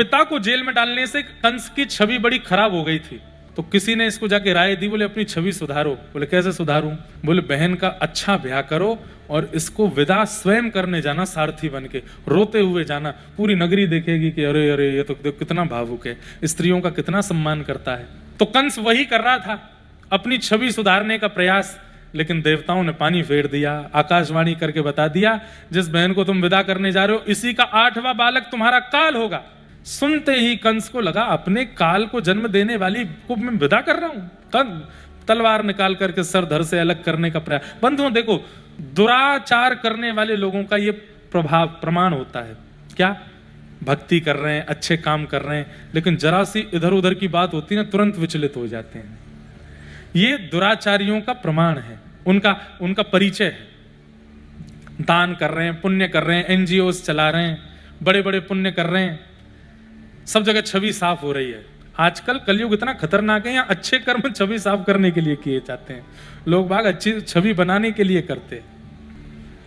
पिता को जेल में डालने से कंस की छवि बड़ी खराब हो गई थी, तो किसी ने इसको जाके राय दी, बोले अपनी छवि सुधारो। बोले कैसे सुधारूं? बोले बहन का अच्छा ब्याह करो और इसको विदा स्वयं करने जाना, सारथी बन के रोते हुए जाना, पूरी नगरी देखेगी कि अरे अरे ये तो कितना भावुक है, स्त्रियों का कितना सम्मान करता है। तो कंस वही कर रहा था, अपनी छवि सुधारने का प्रयास, लेकिन देवताओं ने पानी फेर दिया, आकाशवाणी करके बता दिया जिस बहन को तुम विदा करने जा रहे हो इसी का 8वां बालक तुम्हारा काल होगा। सुनते ही कंस को लगा अपने काल को जन्म देने वाली को मैं विदा कर रहा हूं। तलवार निकाल करके सर धड़ से अलग करने का प्रयास। बंधुओं देखो, दुराचार करने वाले लोगों का ये प्रमाण होता है क्या? भक्ति कर रहे हैं, अच्छे काम कर रहे हैं, लेकिन जरा सी इधर उधर की बात होती है ना, तुरंत विचलित हो जाते हैं। ये दुराचारियों का प्रमाण है, उनका परिचय है। दान कर रहे हैं, पुण्य कर रहे हैं, एनजीओस चला रहे हैं, बड़े बड़े पुण्य कर रहे हैं, सब जगह छवि साफ हो रही है। आजकल कलयुग इतना खतरनाक है, यहाँ अच्छे कर्म छवि साफ करने के लिए किए जाते हैं, लोग बाग अच्छी छवि बनाने के लिए करते हैं।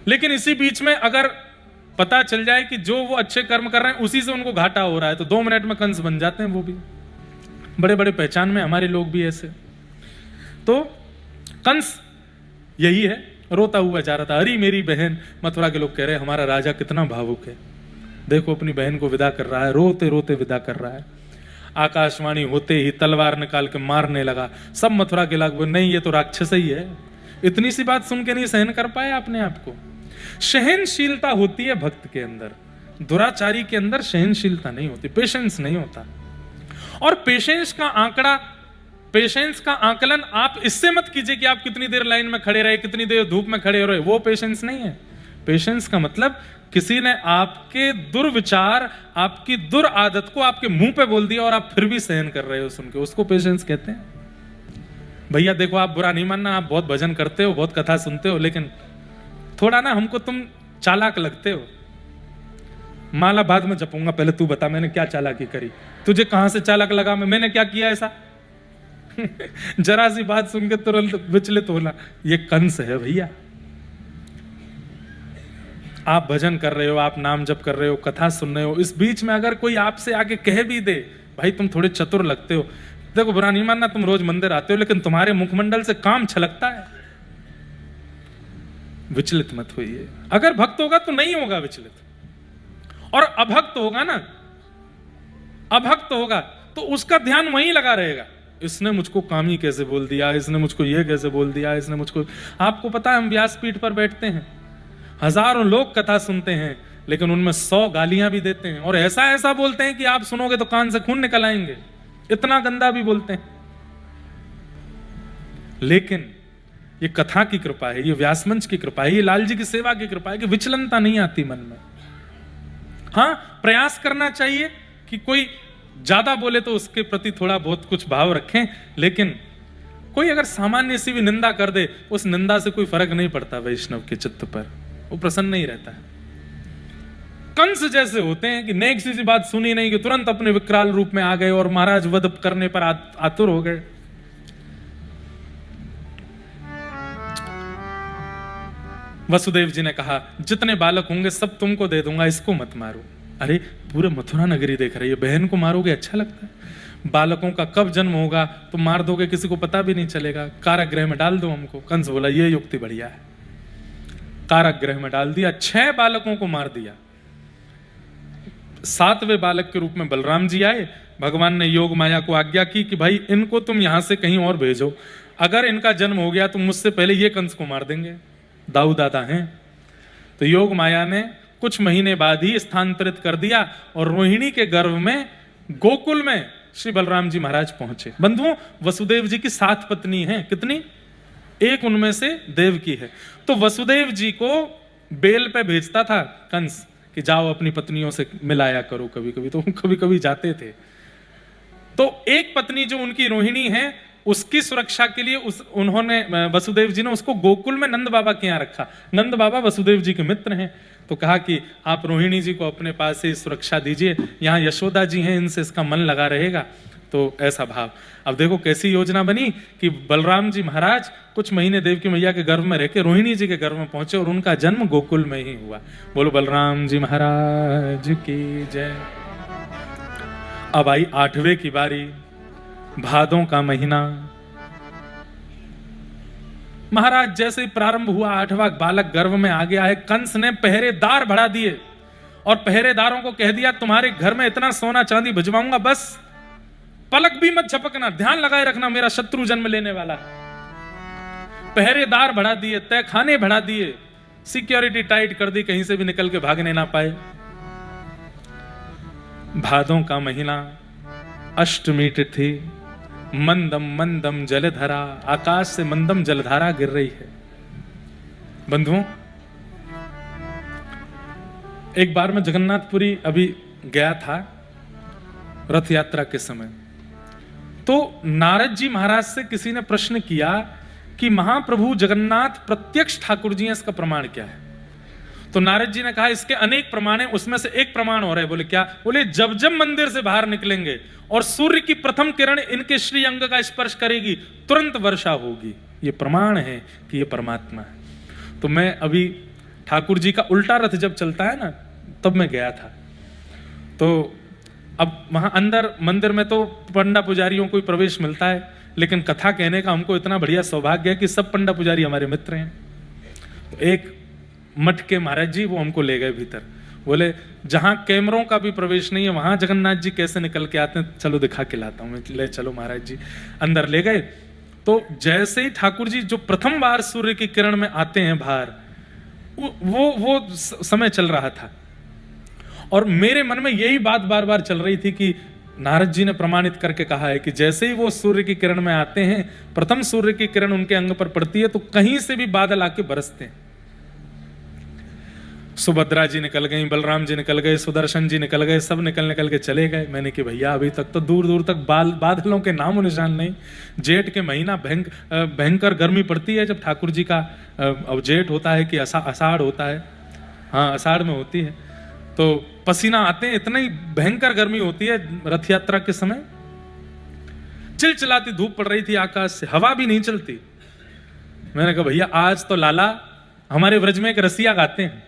लेकिन इसी बीच में अगर पता चल जाए कि जो वो अच्छे कर्म कर रहे हैं उसी से उनको घाटा हो रहा है, तो 2 मिनट में कंस बन जाते हैं। वो भी बड़े बड़े पहचान में हमारे लोग भी ऐसे। तो कंस यही है, रोता हुआ जा रहा था, अरे मेरी बहन। मथुरा के लोग कह रहे हैं हमारा राजा कितना भावुक है, देखो अपनी बहन को विदा कर रहा है, रोते रोते विदा कर रहा है। आकाशवाणी होते ही तलवार निकाल के मारने लगा। सब मथुरा के लोग नहीं ये तो राक्षस ही है। इतनी सी बात सुन के नहीं सहन कर पाए अपने आप को। सहनशीलता होती है भक्त के अंदर, दुराचारी के अंदर सहनशीलता नहीं होती, पेशेंस नहीं होता। और पेशेंस का आकलन आप इससे मत कीजिए कि आप कितनी देर लाइन में खड़े रहे, कितनी देर धूप में खड़े रहे, वो पेशेंस नहीं है। पेशेंस का मतलब किसी ने आपके दुर्विचार, आपकी दुरादत को आपके मुंह पे बोल दिया और आप फिर भी सहन कर रहे हो सुन के, उसको पेशेंस कहते हैं। भैया देखो, आप बुरा नहीं मानना, आप बहुत भजन करते हो, बहुत कथा सुनते हो, लेकिन थोड़ा ना हमको तुम चालाक लगते हो। माला बाद में जपूंगा, पहले तू बता मैंने क्या चालाकी करी, तुझे कहां से चालाक लगा, मैंने क्या किया ऐसा? जरा सी बात सुन के तुरंत विचलित होना, ये कंस है भैया। आप भजन कर रहे हो, आप नाम जप कर रहे हो, कथा सुन रहे हो, इस बीच में अगर कोई आपसे आके कह भी दे भाई तुम थोड़े चतुर लगते हो, देखो बुरा नहीं मानना, तुम रोज मंदिर आते हो, लेकिन तुम्हारे मुखमंडल से काम छलकता है, विचलित मत होइए। अगर भक्त होगा तो नहीं होगा विचलित, और अभक्त होगा ना, अभक्त होगा तो उसका ध्यान वहीं लगा रहेगा। इसने मुझको कामी कैसे बोल दिया, इसने मुझको ये कैसे बोल दिया, इसने मुझको। आपको पता है हम व्यासपीठ पर बैठते हैं, हजारों लोग कथा सुनते हैं, लेकिन उनमें 100 गालियां भी देते हैं, और ऐसा ऐसा बोलते हैं कि आप सुनोगे तो कान से खून निकल आएंगे, इतना गंदा भी बोलते हैं। लेकिन ये कथा की कृपा है, ये व्यासमंच की कृपा है, ये लाल जी की सेवा की कृपा है कि विचलनता नहीं आती मन में। हाँ, प्रयास करना चाहिए कि कोई ज्यादा बोले तो उसके प्रति थोड़ा बहुत कुछ भाव रखें, लेकिन कोई अगर सामान्य सी भी निंदा कर दे, उस निंदा से कोई फर्क नहीं पड़ता वैष्णव के चित्त पर, वो प्रसन्न नहीं रहता है। कंस जैसे होते हैं कि नेक सी बात सुनी नहीं कि तुरंत अपने विकराल रूप में आ गए और महाराज वध करने पर आतुर हो गए। वसुदेव जी ने कहा जितने बालक होंगे सब तुमको दे दूंगा, इसको मत मारो। अरे पूरे मथुरा नगरी देख रही है, बहन को मारोगे अच्छा लगता है? बालकों का कब जन्म होगा तुम मार दोगे, किसी को पता भी नहीं चलेगा, कारागृह में डाल दो हमको। कंस बोला ये युक्ति बढ़िया है, कारागृह में डाल दिया, 6 बालकों को मार दिया। 7वें बालक के रूप में बलराम जी आए, भगवान ने योग माया को आज्ञा की कि भाई इनको तुम यहां से कहीं और भेजो, अगर इनका जन्म हो गया तो मुझसे पहले ये कंस को मार देंगे, दाऊ दादा हैं। तो योग माया ने कुछ महीने बाद ही स्थानांतरित कर दिया और रोहिणी के गर्भ में गोकुल में श्री बलराम जी महाराज पहुंचे। बंधुओं, वसुदेव जी की 7 पत्नी हैं, कितनी? एक उनमें से देवकी है। तो वसुदेव जी को बेल पे भेजता था कंस कि जाओ अपनी पत्नियों से मिलाया करो, कभी कभी तो कभी कभी जाते थे। तो एक पत्नी जो उनकी रोहिणी है, उसकी सुरक्षा के लिए उन्होंने वसुदेव जी ने उसको गोकुल में नंद बाबा के यहाँ रखा। नंद बाबा वसुदेव जी के मित्र हैं, तो कहा कि आप रोहिणी जी को अपने पास से सुरक्षा दीजिए, यहाँ यशोदा जी हैं, इनसे इसका मन लगा रहेगा। तो ऐसा भाव। अब देखो कैसी योजना बनी कि बलराम जी महाराज कुछ महीने देवकी मैया के गर्भ में रह के रोहिणी जी के गर्भ में पहुंचे और उनका जन्म गोकुल में ही हुआ। बोलो बलराम जी महाराज की जय। अब आई 8वें की बारी, भादों का महीना। महाराज जैसे ही प्रारंभ हुआ, 8वां बालक गर्भ में आ गया है। कंस ने पहरेदार बढ़ा दिए और पहरेदारों को कह दिया तुम्हारे घर में इतना सोना चांदी भिजवाऊंगा, बस पलक भी मत झपकना, ध्यान लगाए रखना, मेरा शत्रु जन्म लेने वाला है। पहरेदार बढ़ा दिए, तहखाने बढ़ा दिए, सिक्योरिटी टाइट कर दी, कहीं से भी निकल के भागने ना पाए। भादों का महीना, अष्टमी तिथि, मंदम मंदम जलधारा, आकाश से मंदम जलधारा गिर रही है। बंधुओं, एक बार मैं जगन्नाथपुरी अभी गया था रथ यात्रा के समय, तो नारद जी महाराज से किसी ने प्रश्न किया कि महाप्रभु जगन्नाथ प्रत्यक्ष ठाकुर जी हैं, इसका प्रमाण क्या है? तो नारद जी ने कहा इसके अनेक प्रमाण हैं, उसमें से एक प्रमाण हो रहा है। बोले क्या? बोले जब जब मंदिर से बाहर निकलेंगे और सूर्य की प्रथम किरण इनके श्री अंग का स्पर्श करेगी, तुरंत वर्षा होगी। ये प्रमाण है कि ये परमात्मा है। तो मैं अभी ठाकुर जी का उल्टा रथ जब चलता है ना, तब मैं गया था। तो अब वहां अंदर मंदिर में तो पंडा पुजारियों को ही प्रवेश मिलता है, लेकिन कथा कहने का हमको इतना बढ़िया सौभाग्य है कि सब पंडा पुजारी हमारे मित्र हैं। तो एक मठ के महाराज जी वो हमको ले गए भीतर, बोले जहां कैमरों का भी प्रवेश नहीं है वहां जगन्नाथ जी कैसे निकल के आते हैं, चलो दिखा के लाता हूं। ले चलो महाराज जी, अंदर ले गए। तो जैसे ही ठाकुर जी जो प्रथम बार सूर्य की किरण में आते हैं बाहर, वो समय चल रहा था और मेरे मन में यही बात बार बार चल रही थी कि नारद जी ने प्रमाणित करके कहा है कि जैसे ही वो सूर्य की किरण में आते हैं, प्रथम सूर्य की किरण उनके अंग पर पड़ती है तो कहीं से भी बादल आके बरसते हैं। सुभद्रा जी निकल गई, बलराम जी निकल गए, सुदर्शन जी निकल गए, सब निकल के चले गए। मैंने कि भैया अभी तक तो दूर दूर तक बादलों के नामो निशान नहीं। जेठ के महीना भयंकर गर्मी पड़ती है जब ठाकुर जी का अब जेठ होता है कि आषाढ़ होता है, हाँ आषाढ़ में होती है, तो पसीना आते हैं, इतना ही भयंकर गर्मी होती है रथ यात्रा के समय। चिलचिलाती धूप पड़ रही थी आकाश से, हवा भी नहीं चलती। मैंने कहा भैया आज तो लाला हमारे व्रज में एक रसिया गाते हैं,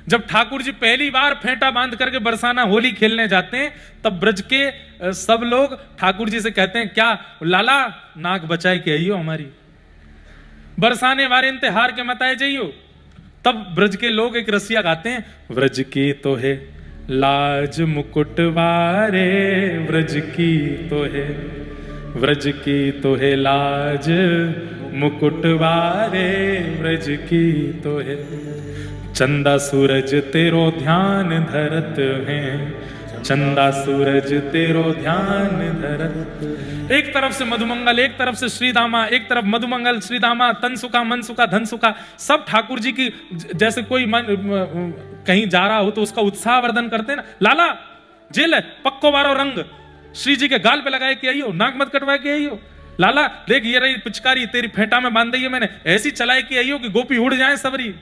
जब ठाकुर जी पहली बार फेंटा बांध करके बरसाना होली खेलने जाते हैं तब ब्रज के सब लोग ठाकुर जी से कहते हैं क्या लाला नाक बचाए के आइयो हमारी, बरसाने वारे इंतहार के मत आए जाइयो। तब ब्रज के लोग एक रसिया गाते हैं, व्रज की तो है लाज मुकुट वारे, व्रज की तो है, व्रज की तो है लाज मुकुट वारे, व्रज की तो है। चंदा सूरज तेरो ध्यान धरत है, चंदा सूरज तेरो ध्यान धरत। एक तरफ से मधुमंगल, एक तरफ से श्रीदामा, एक तरफ मधुमंगल श्रीदामा, तनसुका मनसुका धनसुका, सब ठाकुर जी की जैसे कोई कहीं जा रहा हो तो उसका उत्साह वर्धन करते हैं ना। लाला जेल है, पक्को वारो रंग श्री जी के गाल पे लगाए के आइयो, नाक मत कटवाए के आइयो। लाला देख ये रही पिचकारी तेरी फेंटा में बांध दी है मैंने, ऐसी चलाए के आइयो कि गोपी उड़ जाए सबरी।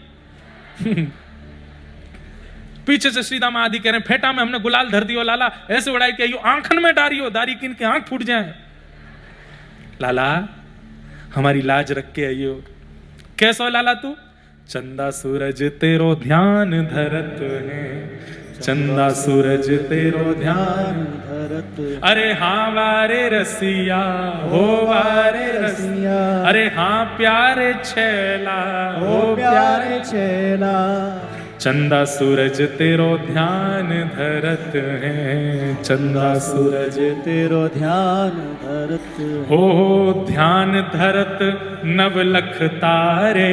पीछे से श्रीदामा आदि कह रहे हैं फेंटा में हमने गुलाल धर दियो लाला, ऐसे उड़ाई के आइयो, आंखन में डारियो, दारी किन के आंख फूट जाए। लाला हमारी लाज रख के आइयो। कैसो लाला तू? चंदा सूरज तेरो ध्यान धरत है, चंदा सूरज तेरो ध्यान धरत। अरे हाँ वारे रसिया, हो वारे रसिया, अरे हाँ प्यारे छेला, हो प्यारे छेला, चंदा सूरज तेरो ध्यान धरत है, चंदा सूरज तेरो ध्यान धरत। हो ध्यान धरत नवलख तारे,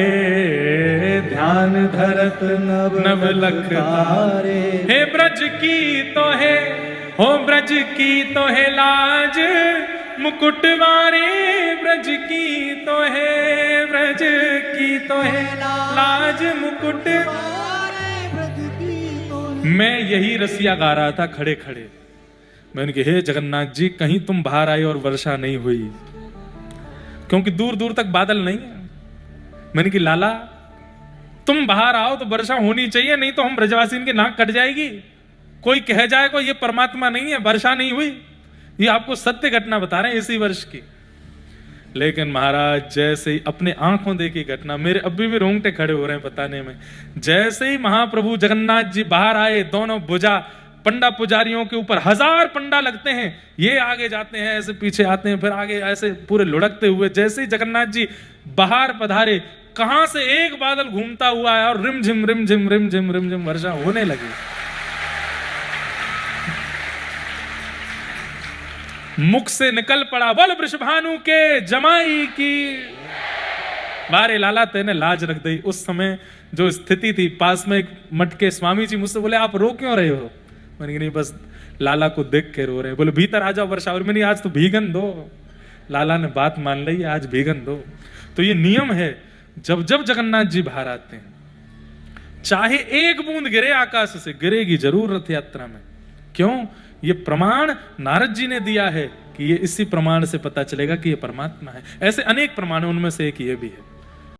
ध्यान धरत नवलख तारे। हे ब्रज की तो है, हो ब्रज की तो है लाज मुकुट वारे, ब्रज की तो है, ब्रज की तो है लाज मुकुट। मैं यही रसिया गा रहा था खड़े खड़े। मैंने कहा हे जगन्नाथ जी कहीं तुम बाहर आए और वर्षा नहीं हुई, क्योंकि दूर दूर तक बादल नहीं है। मैंने कहा लाला तुम बाहर आओ तो वर्षा होनी चाहिए, नहीं तो हम ब्रजवासी की नाक कट जाएगी। कोई कह जाएगा ये परमात्मा नहीं है, वर्षा नहीं हुई। ये आपको सत्य घटना बता रहे हैं इसी वर्ष की। लेकिन महाराज जैसे ही अपने आंखों देखी घटना, मेरे अभी भी रोंगटे खड़े हो रहे हैं बताने में। जैसे ही महाप्रभु जगन्नाथ जी बाहर आए, दोनों भुजा पंडा पुजारियों के ऊपर 1000 पंडा लगते हैं, ये आगे जाते हैं, ऐसे पीछे आते हैं, फिर आगे ऐसे पूरे लुढ़कते हुए। जैसे ही जगन्नाथ जी बाहर पधारे, कहां से एक बादल घूमता हुआ है और रिमझिम रिमझिम रिमझिम रिमझिम वर्षा होने लगी। मुख से निकल पड़ा, बोल वृषभानु के जमाई की। बारे लाला तेने लाज रख दी। उस समय जो स्थिति थी, पास में एक मठ के स्वामी जी मुझसे बोले, आप रो क्यों रहे हो? मैंने कहा नहीं, बस लाला को देख के रो रहे हैं। बोले भीतर आ जाओ वर्षा। और मैंने आज तो भीगन दो, लाला ने बात मान ली, आज भीगन दो। तो ये नियम है, जब जब जगन्नाथ जी बाहर आते हैं, चाहे एक बूंद गिरे आकाश से, गिरेगी जरूर रथ यात्रा में। क्यों? ये प्रमाण नारद जी ने दिया है कि ये इसी प्रमाण से पता चलेगा कि ये परमात्मा है। ऐसे अनेक प्रमाण, उनमें से एक ये भी है।